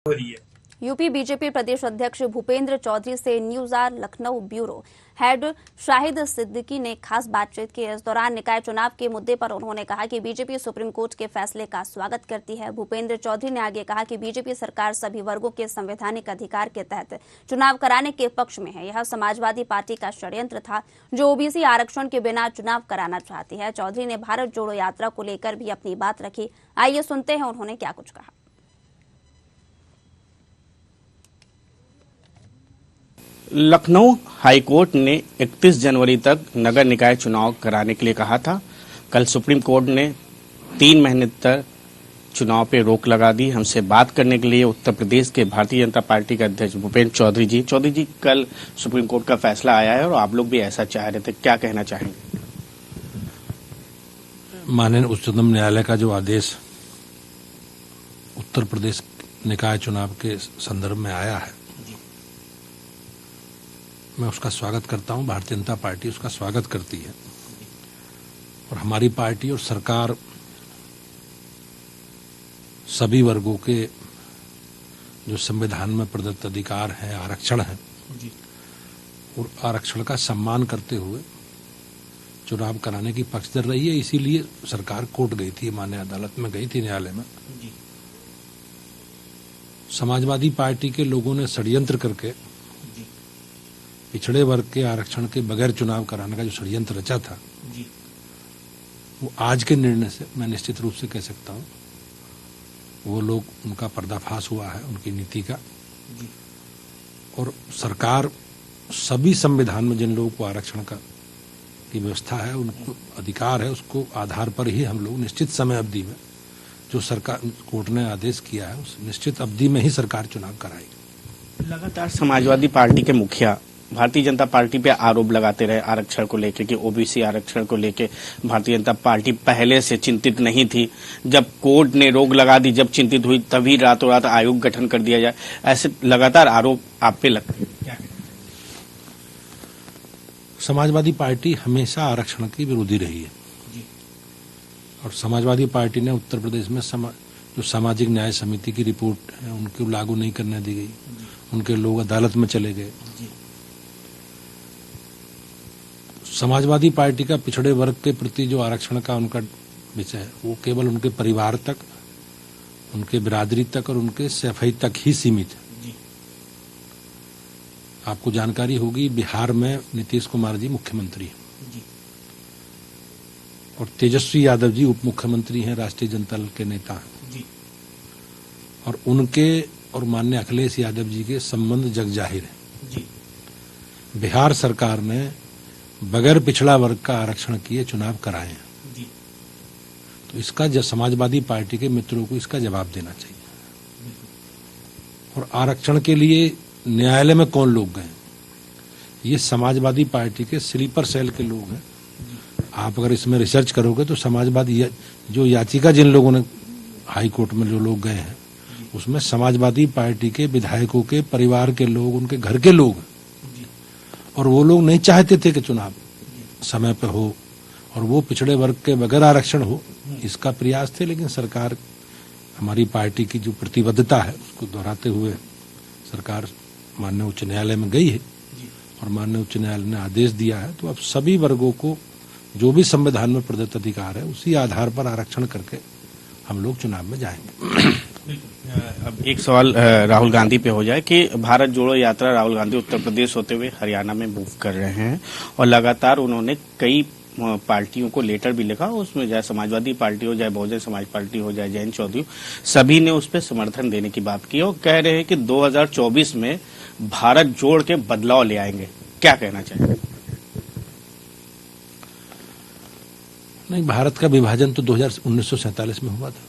हो रही है। यूपी बीजेपी प्रदेश अध्यक्ष भूपेंद्र चौधरी से news R Lucknow bureau head Shahid Siddiqui ने खास बातचीत की। इस दौरान निकाय चुनाव के मुद्दे पर उन्होंने कहा कि बीजेपी सुप्रीम कोर्ट के फैसले का स्वागत करती है। भूपेंद्र चौधरी ने आगे कहा कि बीजेपी सरकार सभी वर्गों के संवैधानिक अधिकार के तहत चुनाव कराने के पक्ष में है। यह समाजवादी पार्टी का षड्यंत्र था जो ओबीसी आरक्षण के बिना चुनाव कराना चाहती है। चौधरी ने भारत जोड़ो यात्रा को लेकर भी अपनी बात रखी। आइए सुनते हैं उन्होंने क्या कुछ कहा। लखनऊ हाईकोर्ट ने 31 जनवरी तक नगर निकाय चुनाव कराने के लिए कहा था। कल सुप्रीम कोर्ट ने 3 महीने तक चुनाव पे रोक लगा दी। हमसे बात करने के लिए उत्तर प्रदेश के भारतीय जनता पार्टी के अध्यक्ष भूपेंद्र चौधरी जी, कल सुप्रीम कोर्ट का फैसला आया है और आप लोग भी ऐसा चाह रहे थे, क्या कहना चाहेंगे? माननीय उच्चतम न्यायालय का जो आदेश उत्तर प्रदेश निकाय चुनाव के संदर्भ में आया है, मैं उसका स्वागत करता हूं। भारतीय जनता पार्टी उसका स्वागत करती है और हमारी पार्टी और सरकार सभी वर्गों के जो संविधान में प्रदत्त अधिकार है, आरक्षण है, और आरक्षण का सम्मान करते हुए चुनाव कराने की पक्षधर रही है। इसीलिए सरकार कोर्ट गई थी, माननीय अदालत में गई थी, न्यायालय में। समाजवादी पार्टी के लोगों ने षड्यंत्र करके पिछड़े वर्ग के आरक्षण के बगैर चुनाव कराने का जो षड्यंत्र रचा था, वो आज के निर्णय से मैं निश्चित रूप से कह सकता हूं वो लोग, उनका पर्दाफाश हुआ है, उनकी नीति का। और सरकार सभी संविधान में जिन लोगों को आरक्षण का की व्यवस्था है, उनको अधिकार है, उसको आधार पर ही हम लोग निश्चित समय अवधि में जो सरकार कोर्ट ने आदेश किया है उस निश्चित अवधि में ही सरकार चुनाव कराएगी। लगातार समाजवादी पार्टी के मुखिया भारतीय जनता पार्टी पे आरोप लगाते रहे आरक्षण को लेकर कि ओबीसी आरक्षण को लेकर भारतीय जनता पार्टी पहले से चिंतित नहीं थी। जब कोर्ट ने रोक लगा दी, जब चिंतित हुई, तभी रातों रात आयोग गठन कर दिया जाए, ऐसे लगातार आरोप आप पे लगते हैं, क्या? समाजवादी पार्टी हमेशा आरक्षण की विरोधी रही है और समाजवादी पार्टी ने उत्तर प्रदेश में जो सामाजिक न्याय समिति की रिपोर्ट है उनको लागू नहीं करने दी गई। उनके लोग अदालत में चले गए। समाजवादी पार्टी का पिछड़े वर्ग के प्रति जो आरक्षण का उनका विषय है वो केवल उनके परिवार तक, उनके बिरादरी तक और उनके सफाई तक ही सीमित है। आपको जानकारी होगी, बिहार में नीतीश कुमार जी मुख्यमंत्री हैं और तेजस्वी यादव जी उप मुख्यमंत्री हैं, राष्ट्रीय जनता दल के नेता हैं। और उनके और माननीय अखिलेश यादव जी के संबंध जग जाहिर है। बिहार सरकार ने बगैर पिछड़ा वर्ग का आरक्षण किए चुनाव कराए हैं, तो इसका समाजवादी पार्टी के मित्रों को इसका जवाब देना चाहिए। और आरक्षण के लिए न्यायालय में कौन लोग गए? ये समाजवादी पार्टी के स्लीपर सेल के लोग हैं। आप अगर इसमें रिसर्च करोगे तो समाजवादी जो याचिका जिन लोगों ने हाई कोर्ट में जो लोग गए हैं उसमें समाजवादी पार्टी के विधायकों के परिवार के लोग, उनके घर के लोग हैं। और वो लोग नहीं चाहते थे कि चुनाव समय पे हो और वो पिछड़े वर्ग के बगैर आरक्षण हो, इसका प्रयास थे। लेकिन सरकार, हमारी पार्टी की जो प्रतिबद्धता है उसको दोहराते हुए सरकार माननीय उच्च न्यायालय में गई है और माननीय उच्च न्यायालय ने आदेश दिया है। तो अब सभी वर्गों को जो भी संविधान में प्रदत्त अधिकार है उसी आधार पर आरक्षण करके हम लोग चुनाव में जाएंगे। अब एक सवाल राहुल गांधी पे हो जाए कि भारत जोड़ो यात्रा राहुल गांधी उत्तर प्रदेश होते हुए हरियाणा में मूव कर रहे हैं और लगातार उन्होंने कई पार्टियों को लेटर भी लिखा, उसमें चाहे समाजवादी पार्टी हो, चाहे बहुजन समाज पार्टी हो, चाहे जैन चौधरी, सभी ने उस पर समर्थन देने की बात की और कह रहे हैं कि 2024 में भारत जोड़ के बदलाव ले आएंगे। क्या कहना चाहेंगे? नहीं, भारत का विभाजन तो 1947 में हुआ था,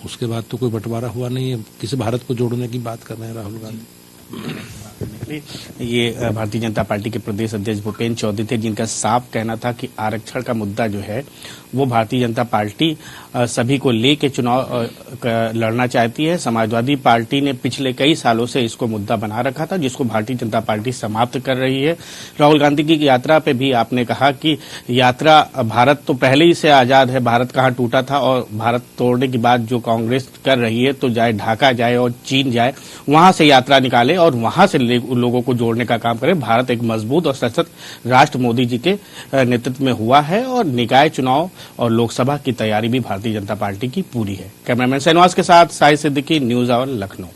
उसके बाद तो कोई बंटवारा हुआ नहीं है। किस भारत को जोड़ने की बात कर रहे हैं राहुल गांधी? पे ये भारतीय जनता पार्टी के प्रदेश अध्यक्ष भूपेंद्र चौधरी थे, जिनका साफ कहना था कि आरक्षण का मुद्दा जो है वो भारतीय जनता पार्टी सभी को लेके चुनाव लड़ना चाहती है। समाजवादी पार्टी ने पिछले कई सालों से इसको मुद्दा बना रखा था, जिसको भारतीय जनता पार्टी समाप्त कर रही है। राहुल गांधी की यात्रा पे भी आपने कहा कि यात्रा, भारत तो पहले ही से आजाद है, भारत कहाँ टूटा था, और भारत तोड़ने की बात जो कांग्रेस कर रही है, तो जाए ढाका जाए और चीन जाए, वहां से यात्रा निकाले और वहां से लोगों को जोड़ने का काम करे। भारत एक मजबूत और सशक्त राष्ट्र मोदी जी के नेतृत्व में हुआ है और निकाय चुनाव और लोकसभा की तैयारी भी भारतीय जनता पार्टी की पूरी है। कैमरामैन शहनवाज के साथ साहिद सिद्दीकी, न्यूज आवर, लखनऊ।